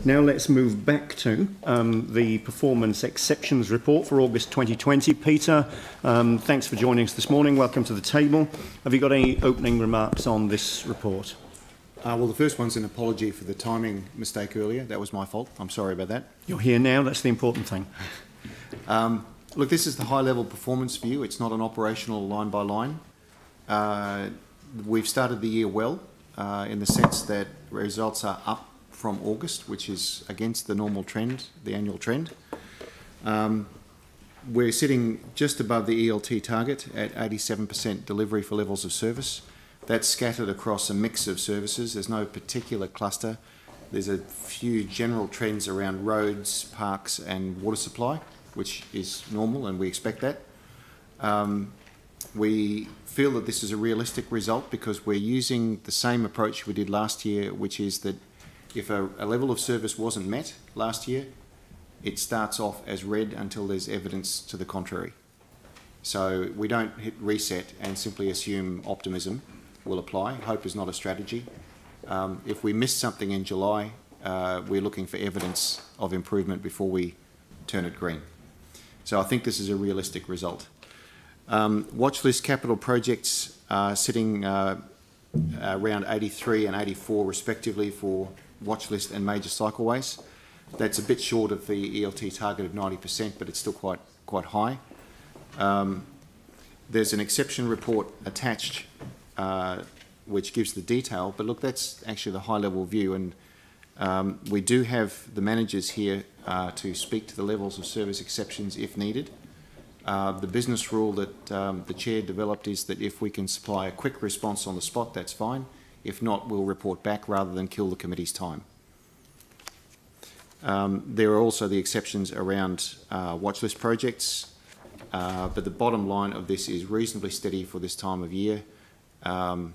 Now let's move back to the performance exceptions report for August 2020. Peter, thanks for joining us this morning. Welcome to the table. Have you got any opening remarks on this report? Well, the first one's an apology for the timing mistake earlier. That was my fault. I'm sorry about that. You're here now. That's the important thing. Look, this is the high-level performance view. It's not an operational line by line. We've started the year well in the sense that results are up from August, which is against the normal trend, the annual trend. We're sitting just above the ELT target at 87% delivery for levels of service. That's scattered across a mix of services. There's no particular cluster. There's a few general trends around roads, parks and water supply, which is normal and we expect that. We feel that this is a realistic result because we're using the same approach we did last year, which is that if a level of service wasn't met last year, it starts off as red until there's evidence to the contrary. So we don't hit reset and simply assume optimism will apply. Hope is not a strategy. If we miss something in July, we're looking for evidence of improvement before we turn it green. So I think this is a realistic result. Watchlist capital projects are sitting around 83 and 84 respectively for watchlist and major cycleways. That's a bit short of the ELT target of 90%, but it's still quite high. There's an exception report attached which gives the detail, but look, that's actually the high-level view, and we do have the managers here to speak to the levels of service exceptions if needed. The business rule that the Chair developed is that if we can supply a quick response on the spot, that's fine. If not, we'll report back rather than kill the committee's time. There are also the exceptions around watchlist projects, but the bottom line of this is reasonably steady for this time of year and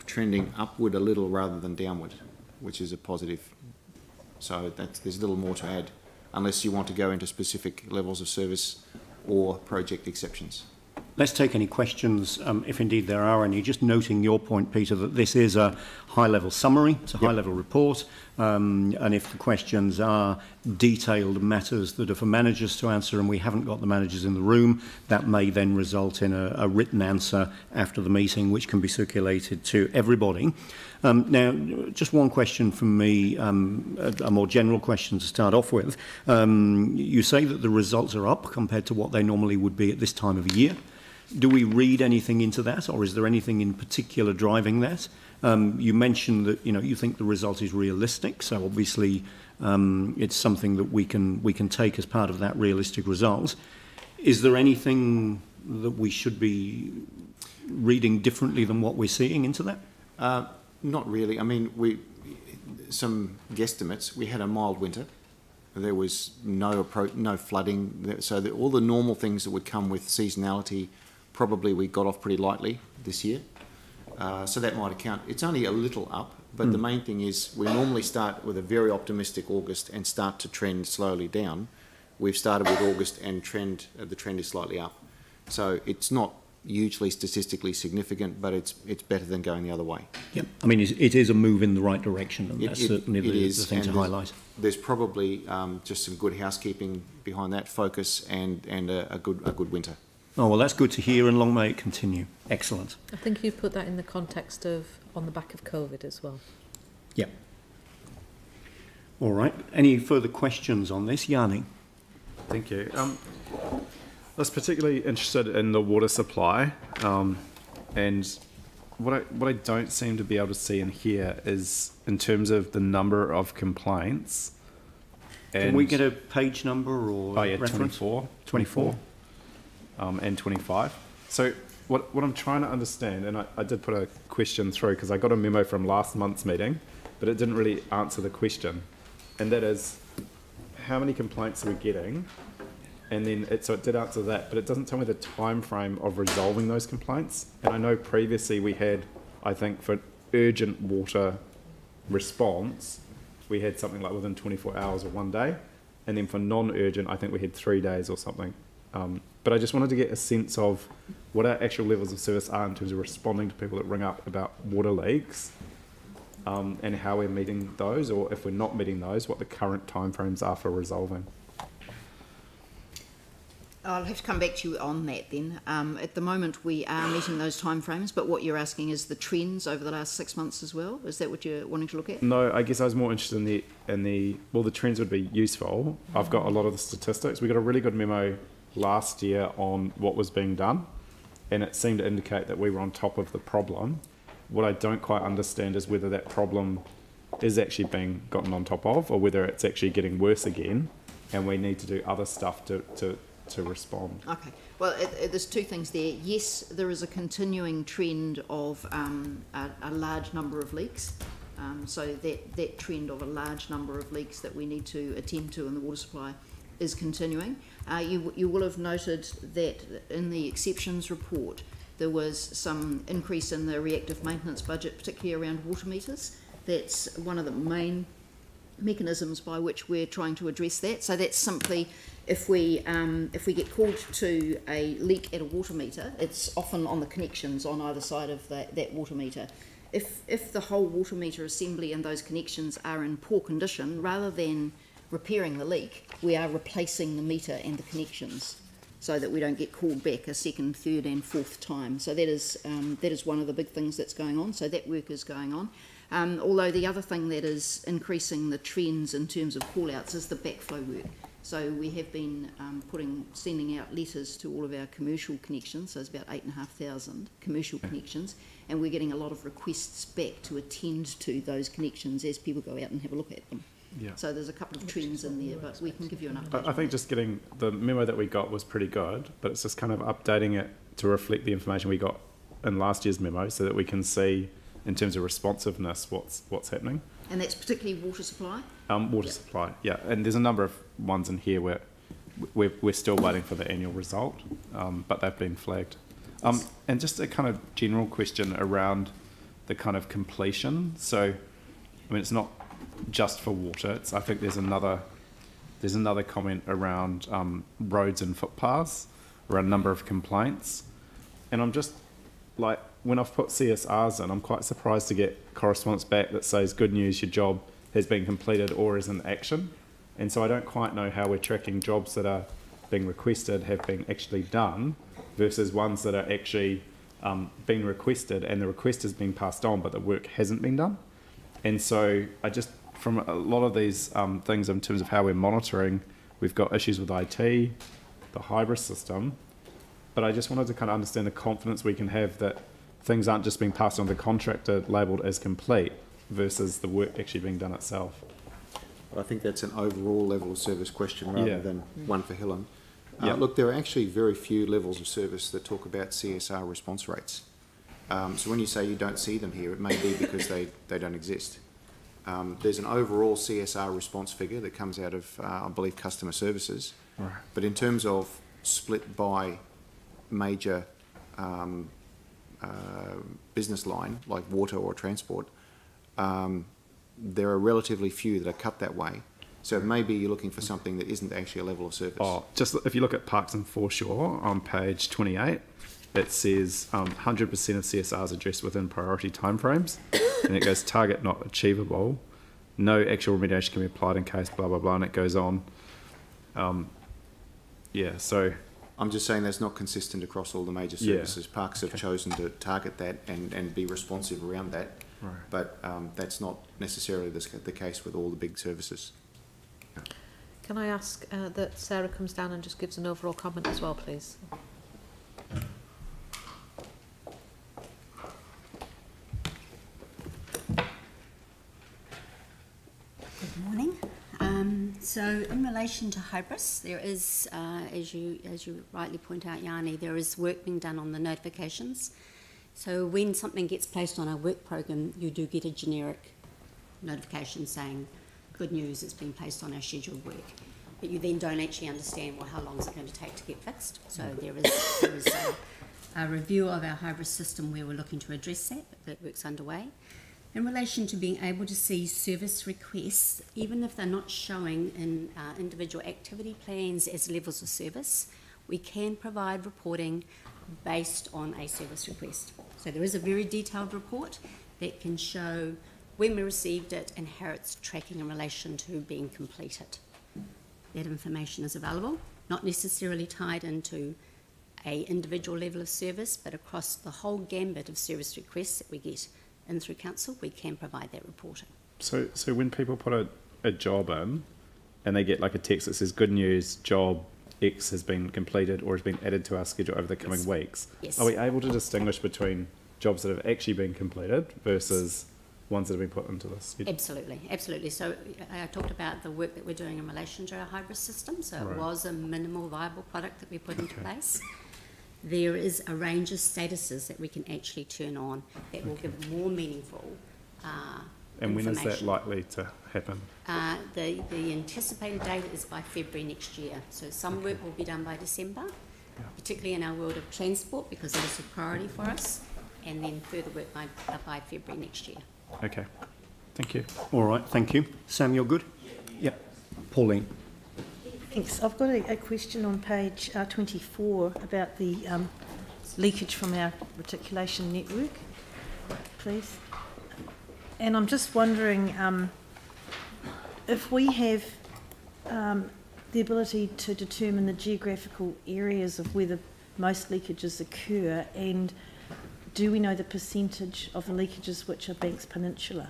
trending upward a little rather than downward, which is a positive. So there's little more to add unless you want to go into specific levels of service or project exceptions. Let's take any questions, if indeed there are any. Just noting your point, Peter, that this is a high-level summary, it's a high-level report, and if the questions are detailed matters that are for managers to answer and we haven't got the managers in the room, that may then result in a written answer after the meeting, which can be circulated to everybody. Now, just one question from me, a more general question to start off with. You say that the results are up compared to what they normally would be at this time of year. Do we read anything into that, or is there anything in particular driving that? You mentioned that you think the result is realistic, so obviously it's something that we can take as part of that realistic result. Is there anything that we should be reading differently than what we're seeing into that? Not really. I mean, some guesstimates. We had a mild winter. There was no flooding, so all the normal things that would come with seasonality, probably we got off pretty lightly this year. So that might account. It's only a little up, but the main thing is we normally start with a very optimistic August and start to trend slowly down. We've started with August and the trend is slightly up. So it's not hugely statistically significant, but it's better than going the other way. Yeah, I mean, it is a move in the right direction, and that's certainly the thing to highlight. There's probably just some good housekeeping behind that focus and a good winter. Oh, well, that's good to hear, and long may it continue. Excellent. I think you put that in the context of on the back of COVID as well. Yeah. All right. Any further questions on this? Yanni? Thank you. I was particularly interested in the water supply, and what I don't seem to be able to see in here is in terms of the number of complaints. Can we get a page number or reference? 24. And 25. So what I'm trying to understand, and I did put a question through because I got a memo from last month's meeting, but it didn't really answer the question, and that is how many complaints are we getting? And then so it did answer that, but it doesn't tell me the time frame of resolving those complaints. And I know previously we had, I think, for urgent water response, we had something like within 24 hours or 1 day, and then for non-urgent, I think we had 3 days or something. But I just wanted to get a sense of what our actual levels of service are in terms of responding to people that ring up about water leaks, and how we're meeting those, or if we're not meeting those, what the current timeframes are for resolving. I'll have to come back to you on that then. At the moment we are meeting those timeframes, but what you're asking is the trends over the last 6 months as well? Is that what you're wanting to look at? No, I guess I was more interested in the well, the trends would be useful. I've got a lot of the statistics. We got a really good memo last year on what was being done, and it seemed to indicate that we were on top of the problem. What I don't quite understand is whether that problem is actually being gotten on top of, or whether it's actually getting worse again, and we need to do other stuff to respond. Okay, well, there's two things there. Yes, there is a continuing trend of a large number of leaks. So that trend of a large number of leaks that we need to attend to in the water supply is continuing. You will have noted that in the exceptions report there was some increase in the reactive maintenance budget, particularly around water meters. That's one of the main mechanisms by which we're trying to address that. So that's simply if we get called to a leak at a water meter, it's often on the connections on either side of that water meter. If the whole water meter assembly and those connections are in poor condition, rather than repairing the leak, we are replacing the meter and the connections so that we don't get called back a second, third and fourth time. So that is one of the big things that's going on. So that work is going on. Although the other thing that is increasing the trends in terms of call-outs is the backflow work. So we have been sending out letters to all of our commercial connections, so it's about 8,500 commercial connections, and we're getting a lot of requests back to attend to those connections as people go out and have a look at them. Yeah. So there's a couple of trends in there, but we can give you an update. I think just getting the memo that we got was pretty good, but it's just kind of updating it to reflect the information we got in last year's memo so that we can see in terms of responsiveness what's happening. And that's particularly water supply? Water supply, yeah. And there's a number of ones in here where we're still waiting for the annual result, but they've been flagged. And just a kind of general question around the kind of completion. So, I mean, it's not just for water. I think there's another comment around roads and footpaths, around number of complaints. And I'm just like, when I've put CSRs in, I'm quite surprised to get correspondence back that says, good news, your job has been completed or is in action. And so I don't quite know how we're tracking jobs that are being requested have been actually done versus ones that are actually being requested and the request has been passed on but the work hasn't been done. And so I just, from a lot of these things in terms of how we're monitoring, we've got issues with IT, the hybrid system, but I just wanted to kind of understand the confidence we can have that things aren't just being passed on to the contractor labelled as complete versus the work actually being done itself. But I think that's an overall level of service question rather than one for Helen. Look, there are actually very few levels of service that talk about CSR response rates. So when you say you don't see them here, it may be because they don't exist. There's an overall CSR response figure that comes out of, I believe, customer services. Right. But in terms of split by major business line, like water or transport, there are relatively few that are cut that way. So maybe you're looking for something that isn't actually a level of service. Oh, just if you look at Parks and Foreshore on page 28, it says 100% of CSRs addressed within priority timeframes, and it goes target not achievable. No actual remediation can be applied in case blah blah blah, and it goes on. So I'm just saying that's not consistent across all the major services. Parks have chosen to target that and be responsive around that, but that's not necessarily the case with all the big services. Can I ask that Sarah comes down and just gives an overall comment as well, please? Good morning. So in relation to hybris, there is, as you rightly point out, Yanni, there is work being done on the notifications. So when something gets placed on our work program, you do get a generic notification saying, good news, it's been placed on our scheduled work. But you then don't actually understand, well, how long is it going to take to get fixed? So there is a review of our hybris system where we're looking to address that, but that work's underway. In relation to being able to see service requests, even if they're not showing in individual activity plans as levels of service, we can provide reporting based on a service request. So there is a very detailed report that can show when we received it and how it's tracking in relation to being completed. That information is available, not necessarily tied into a individual level of service, but across the whole gambit of service requests that we get in through council, we can provide that reporting. So when people put a job in and they get like a text that says, good news, job X has been completed or has been added to our schedule over the coming weeks, Yes. are we able to distinguish between jobs that have actually been completed versus ones that have been put into the schedule? Absolutely, absolutely. So I talked about the work that we're doing in relation to our hybrid system. So Right. it was a minimal viable product that we put into place. There is a range of statuses that we can actually turn on that will give more meaningful And when is that information. likely to happen? The anticipated date is by February next year. So some work will be done by December, particularly in our world of transport, because it is a priority for us, and then further work by February next year. Okay, thank you. All right, thank you. Sam, you're good? Yep. Pauline. Thanks. I've got a question on page 24 about the leakage from our reticulation network, please. And I'm just wondering if we have the ability to determine the geographical areas of where the most leakages occur, and do we know the percentage of the leakages which are Banks Peninsula?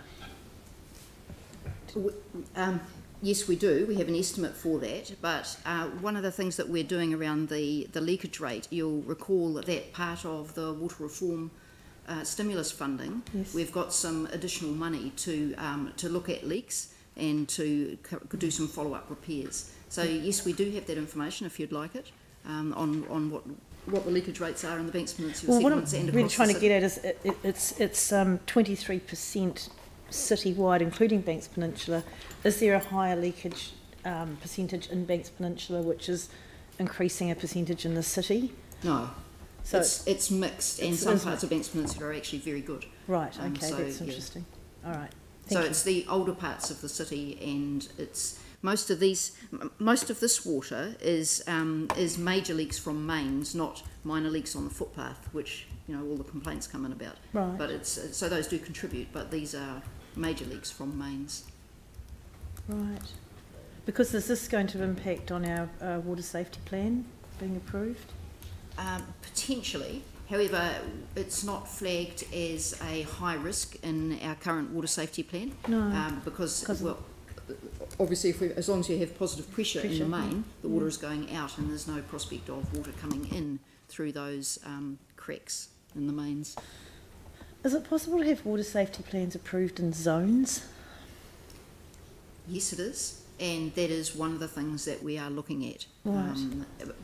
Yes, we do. We have an estimate for that. But one of the things that we're doing around the leakage rate, you'll recall that part of the water reform stimulus funding, Yes. we've got some additional money to look at leaks and to do some follow-up repairs. So yes, we do have that information if you'd like it on what the leakage rates are in the Banks Peninsula Well, what I'm segments and really across trying the to city. get at is it's 23% citywide, including Banks Peninsula. Is there a higher leakage percentage in Banks Peninsula, which is increasing a percentage in the city? No. So It's mixed, and some parts of Banks Peninsula are actually very good. right, okay, so, that's yeah. interesting. All right, So thank you. it's the older parts of the city, and it's most of this water is major leaks from mains, not minor leaks on the footpath, which all the complaints come in about. Right. But it's so those do contribute, but these are major leaks from mains. Right. Because is this going to impact on our water safety plan being approved? Potentially. However, it's not flagged as a high risk in our current water safety plan. No. Because, 'Cause well, obviously, as long as you have positive pressure in the main, the water is going out and there's no prospect of water coming in through those cracks in the mains. Is it possible to have water safety plans approved in zones? Yes, it is. And that is one of the things that we are looking at. Right.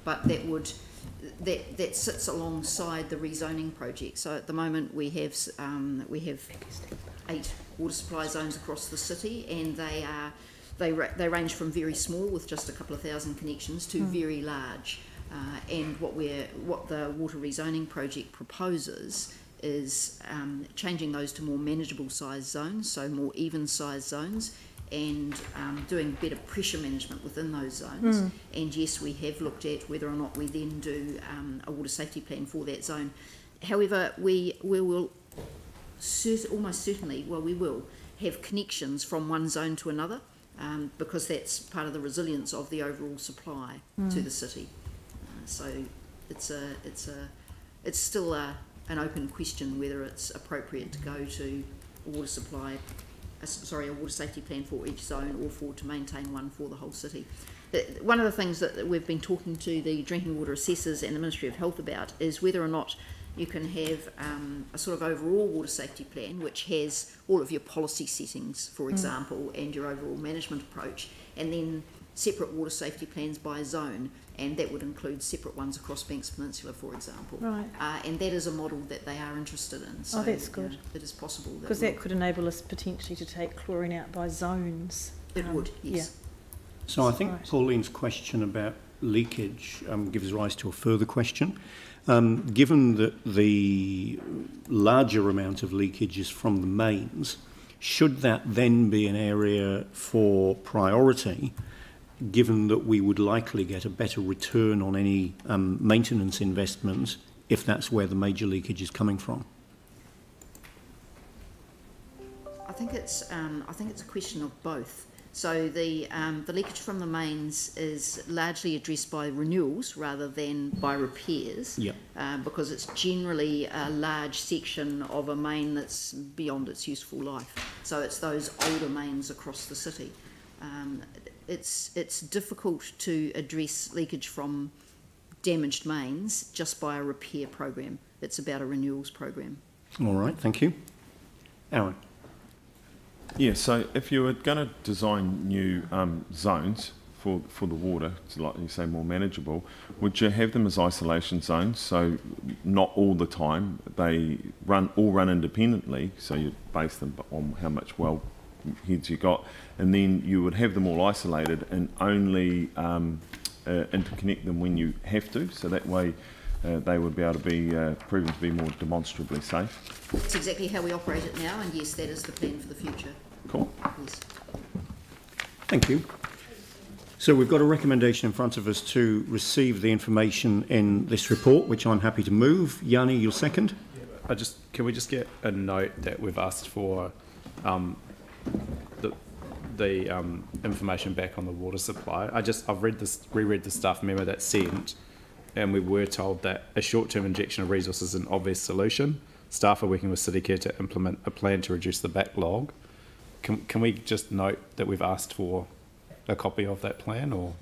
But that sits alongside the rezoning project. So at the moment we have 8 water supply zones across the city, and they range from very small with just a couple of thousand connections to very large. And what the water rezoning project proposes is changing those to more manageable size zones, so more even size zones, and doing better pressure management within those zones. And yes, we have looked at whether or not we then do a water safety plan for that zone. However, we will almost certainly, we will have connections from one zone to another, because that's part of the resilience of the overall supply to the city. So it's still an open question whether it's appropriate to go to a water safety plan for each zone, or to maintain one for the whole city. One of the things that we've been talking to the drinking water assessors and the Ministry of Health about is whether or not you can have a sort of overall water safety plan which has all of your policy settings, for example, and your overall management approach, and then separate water safety plans by zone, and that would include separate ones across Banks Peninsula, for example. Right. And that is a model that they are interested in. So, that's good. It is possible. Because that could enable us potentially to take chlorine out by zones. It would, yes. So I think Right. Pauline's question about leakage gives rise to a further question. Given that the larger amount of leakage is from the mains, should that then be an area for priority, given that we would likely get a better return on any maintenance investment if that's where the major leakage is coming from? I think it's a question of both. So the leakage from the mains is largely addressed by renewals rather than by repairs, because it's generally a large section of a main that's beyond its useful life. So it's those older mains across the city. It's difficult to address leakage from damaged mains just by a repair program. It's about a renewals program. All right, thank you. Aaron. Yeah, so if you were going to design new zones for the water, to, like you say, more manageable, would you have them as isolation zones? So not all the time, they all run independently, so you base them on how much well heads you got, and then you would have them all isolated and only interconnect them when you have to, so that way they would be able to be proven to be more demonstrably safe. That's exactly how we operate it now, and yes, that is the plan for the future. Cool. Yes. Thank you. So we've got a recommendation in front of us to receive the information in this report, which I'm happy to move. Yanni, you'll second. Can we just get a note that we've asked for the information back on the water supply? I've reread the staff memo that's sent, and we were told that a short-term injection of resources is an obvious solution. Staff are working with CityCare to implement a plan to reduce the backlog. Can we just note that we've asked for a copy of that plan, or?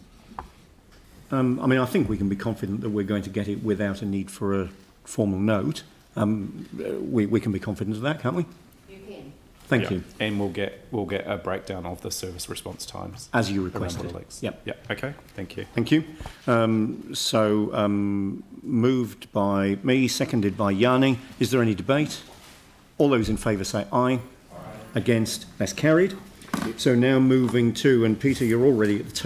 I mean, I think we can be confident that we're going to get it without a need for a formal note. We can be confident of that, can't we? You can. Thank you. And we'll get a breakdown of the service response times as you requested. Yep. Okay. Thank you. Thank you. Moved by me, seconded by Yanni. Is there any debate? All those in favour say aye. Against, that's carried. So now moving to, and Peter, you're already at the